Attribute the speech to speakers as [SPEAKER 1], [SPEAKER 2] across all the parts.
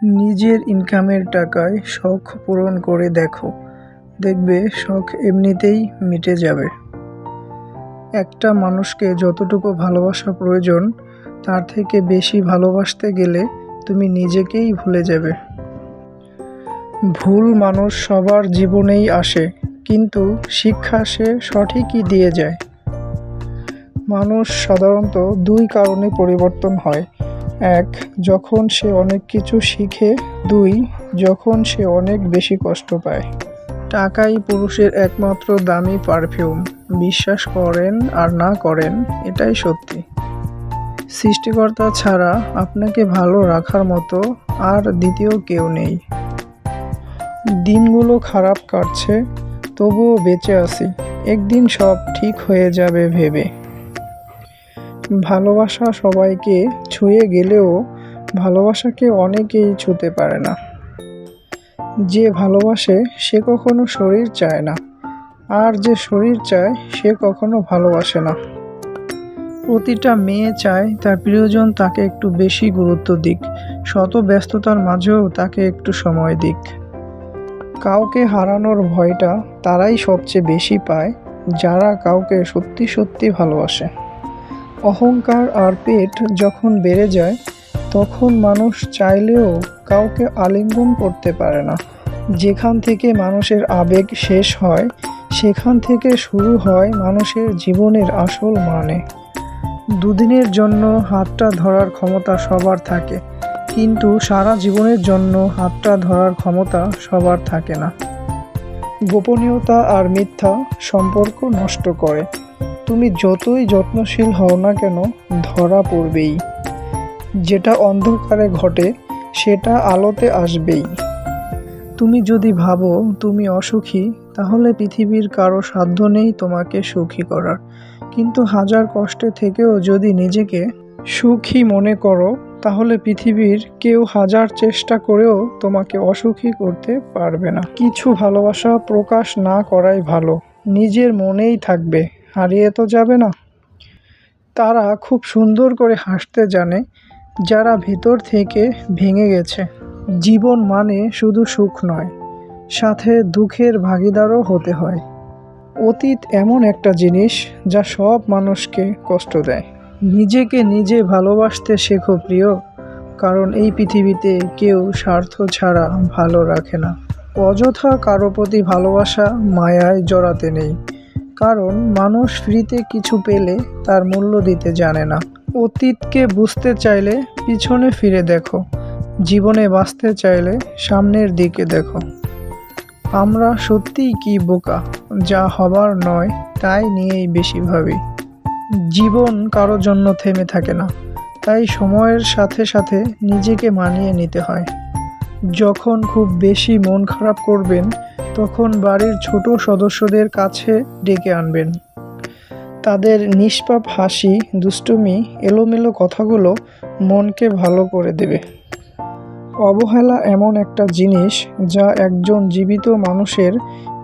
[SPEAKER 1] নিজের ইনকামের টাকায় শখ পূরণ করে দেখো, দেখবে শখ এমনিতেই মিটে যাবে। একটা মানুষকে যতটুকু ভালোবাসা প্রয়োজন তার থেকে বেশি ভালোবাসতে গেলে তুমি নিজেকেই ভুলে যাবে। ভুল মানুষ সবার জীবনেই আসে, কিন্তু শিক্ষা সে সঠিকই দিয়ে যায়। মানুষ সাধারণত দুই কারণে পরিবর্তন হয়: এক, যখন সে অনেক কিছু শিখে; দুই, যখন সে অনেক বেশি কষ্ট পায়। টাকাই পুরুষের একমাত্র দামি পারফিউম। বিশ্বাস করেন আর না করেন, এটাই সত্যি। সৃষ্টিকর্তা ছাড়া আপনাকে ভালো রাখার মতো আর দ্বিতীয় কেউ নেই। দিনগুলো খারাপ কাটছে, তবুও বেঁচে আছি, একদিন সব ঠিক হয়ে যাবে ভেবে। ভালোবাসা সবাইকে ছুঁয়ে গেলেও ভালোবাসাকে অনেকেই ছুঁতে পারে না। যে ভালোবাসে সে কখনো শরীর চায় না, আর যে শরীর চায় সে কখনো ভালোবাসে না। প্রতিটা মেয়ে চায় তার প্রিয়জন তাকে একটু বেশি গুরুত্ব দিক, শত ব্যস্ততার মাঝেও তাকে একটু সময় দিক। কাউকে হারানোর ভয়টা তারাই সবচেয়ে বেশি পায় যারা কাউকে সত্যি সত্যি ভালোবাসে। অহংকার আর পেট যখন বেড়ে যায়, তখন মানুষ চাইলেও কাউকে আলিঙ্গন করতে পারে না। যেখান থেকে মানুষের আবেগ শেষ হয়, সেখান থেকে শুরু হয় মানুষের জীবনের আসল মানে। দুদিনের জন্য হাতটা ধরার ক্ষমতা সবার থাকে, কিন্তু সারা জীবনের জন্য হাতটা ধরার ক্ষমতা সবার থাকে না। গোপনীয়তা আর মিথ্যা সম্পর্ক নষ্ট করে। তুমি যতই যত্নশীল হও না কেন, ধরা পড়বেই। যেটা অন্ধকারে ঘটে সেটা আলোতে আসবেই। তুমি যদি ভাবো তুমি অসুখী, তাহলে পৃথিবীর কারো সাধ্য নেই তোমাকে সুখী করার। কিন্তু হাজার কষ্টে থেকেও যদি নিজেকে সুখী মনে করো, তাহলে পৃথিবীর কেউ হাজার চেষ্টা করেও তোমাকে অসুখী করতে পারবে না। কিছু ভালোবাসা প্রকাশ না করাই ভালো, নিজের মনেই থাকবে, হারিয়ে তো যাবে না। তারা খুব সুন্দর করে হাসতে জানে যারা ভেতর থেকে ভেঙে গেছে। জীবন মানে শুধু সুখ নয়, সাথে দুঃখের ভাগিদারও হতে হয়। অতীত এমন একটা জিনিস যা সব মানুষকে কষ্ট দেয়। নিজেকে নিজে ভালোবাসতে শেখো প্রিয়, কারণ এই পৃথিবীতে কেউ স্বার্থ ছাড়া ভালো রাখে না। অযথা কারো প্রতি ভালোবাসা মায়ায় জড়াতে নেই, কারণ মানুষ ফ্রিতে কিছু পেলে তার মূল্য দিতে জানে না। অতীতকে বুঝতে চাইলে পিছনে ফিরে দেখো, জীবনে বাঁচতে চাইলে সামনের দিকে দেখো। আমরা সত্যিই কি বোকা, যা হবার নয় তাই নিয়েই বেশি ভাবি। জীবন কারো জন্য থেমে থাকে না, তাই সময়ের সাথে সাথে নিজেকে মানিয়ে নিতে হয়। যখন খুব বেশি মন খারাপ করবেন, তখন বাড়ির ছোট সদস্যদের কাছে ডেকে আনবেন। তাদের নিষ্পাপ হাসি, দুষ্টুমি, এলোমেলো কথাগুলো মনকে ভালো করে দেবে। অবহেলা এমন একটা জিনিস যা একজন জীবিত মানুষের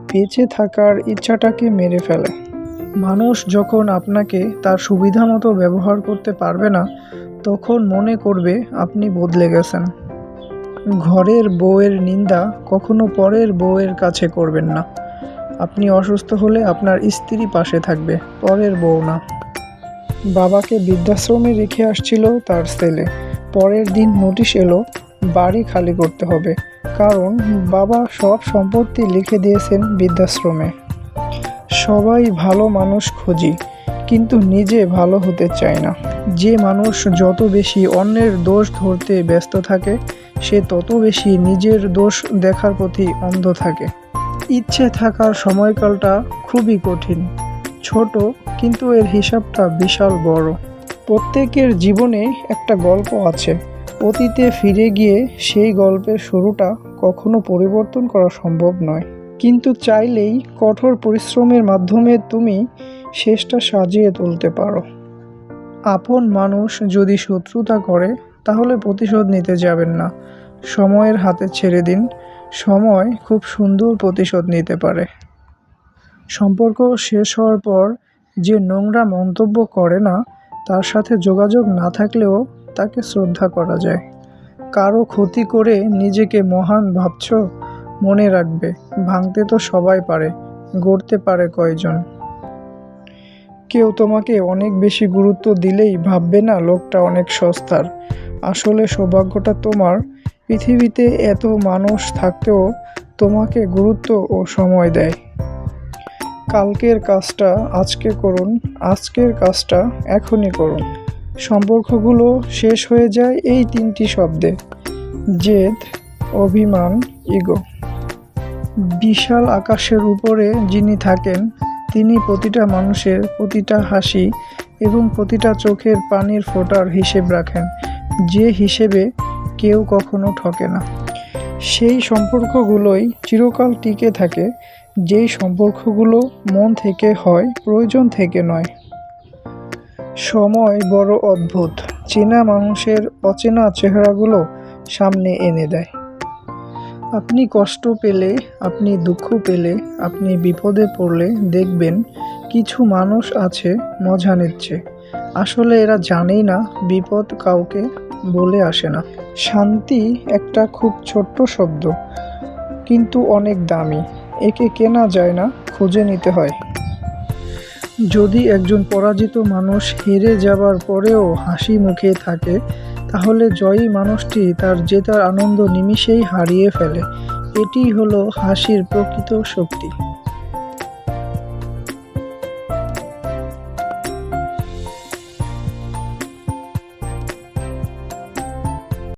[SPEAKER 1] বেঁচে থাকার ইচ্ছাটাকে মেরে ফেলে। মানুষ যখন আপনাকে তার সুবিধা মতো ব্যবহার করতে পারবে না, তখন মনে করবে আপনি বদলে গেছেন। ঘরের বউয়ের নিন্দা কখনো পরের বউয়ের কাছে করবেন না। আপনি অসুস্থ হলে আপনার স্ত্রী পাশে থাকবে, পরের বউ না। বাবাকে বৃদ্ধাশ্রমে রেখে আসছিল তার ছেলে, পরের দিন নোটিশ এলো বাড়ি খালি করতে হবে, কারণ বাবা সব সম্পত্তি লিখে দিয়েছেন বৃদ্ধাশ্রমে। সবাই ভালো মানুষ খুঁজি, কিন্তু নিজে ভালো হতে চায় না। যে মানুষ যত বেশি অন্যের দোষ ধরতে ব্যস্ত থাকে, সে তত বেশি নিজের দোষ দেখার প্রতি অন্ধ থাকে। ইচ্ছে থাকার সময়কালটা খুবই কঠিন, ছোট, কিন্তু এর হিসাবটা বিশাল বড়। প্রত্যেকের জীবনে একটা গল্প আছে, অতীতে ফিরে গিয়ে সেই গল্পের শুরুটা কখনো পরিবর্তন করা সম্ভব নয়, কিন্তু চাইলেই কঠোর পরিশ্রমের মাধ্যমে তুমি শেষটা সাজিয়ে তুলতে পারো। আপন মানুষ যদি শত্রুতা করে, তাহলে প্রতিশোধ নিতে যাবেন না, সময়ের হাতে ছেড়ে দিন। সময় খুব সুন্দর প্রতিশোধ নিতে পারে। সম্পর্ক শেষ হওয়ার পর যে নোংরা মন্তব্য করে না, তার সাথে যোগাযোগ না থাকলেও তাকে শ্রদ্ধা করা যায়। কারো ক্ষতি করে নিজেকে মহান ভাবছো? মনে রাখবে, ভাঙতে তো সবাই পারে, গড়তে পারে কয়জন। কেউ তোমাকে অনেক বেশি গুরুত্ব দিলেই ভাববে না লোকটা অনেক সস্তার। আসলে সৌভাগ্যটা তোমার, পৃথিবীতে এত মানুষ থাকতেও তোমাকে গুরুত্ব ও সময় দেয়। কালকের কাজটা আজকে করুন, আজকের কাজটা এখনই করুন। সম্পর্কগুলো শেষ হয়ে যায় এই 3টি শব্দে: জেদ, অভিমান, ইগো। বিশাল আকাশের উপরে যিনি থাকেন, তিনি প্রতিটা মানুষের প্রতিটা হাসি এবং প্রতিটা চোখের পানির ফোঁটার হিসেব রাখেন, যে হিসেবে কেউ কখনো ঠকে না। সেই সম্পর্কগুলোই চিরকাল টিকে থাকে, যেই সম্পর্কগুলো মন থেকে হয়, প্রয়োজন থেকে নয়। সময় বড় অদ্ভুত, চেনা মানুষের অচেনা চেহারাগুলো সামনে এনে দেয়। আপনি কষ্ট পেলে, আপনি দুঃখ পেলে, আপনি বিপদে পড়লে দেখবেন কিছু মানুষ আছে মজা নিচ্ছে। আসলে এরা জানেই না বিপদ কাউকে বলে আসে না। শান্তি একটা খুব ছোট্ট শব্দ, কিন্তু অনেক দামি। একে কেনা যায় না, খুঁজে নিতে হয়। যদি একজন পরাজিত মানুষ হেরে যাবার পরেও হাসি মুখে থাকে, তাহলে জয়ী মানুষটি তার জেতার আনন্দ নিমিষেই হারিয়ে ফেলে। এটিই হলো হাসির প্রকৃত শক্তি।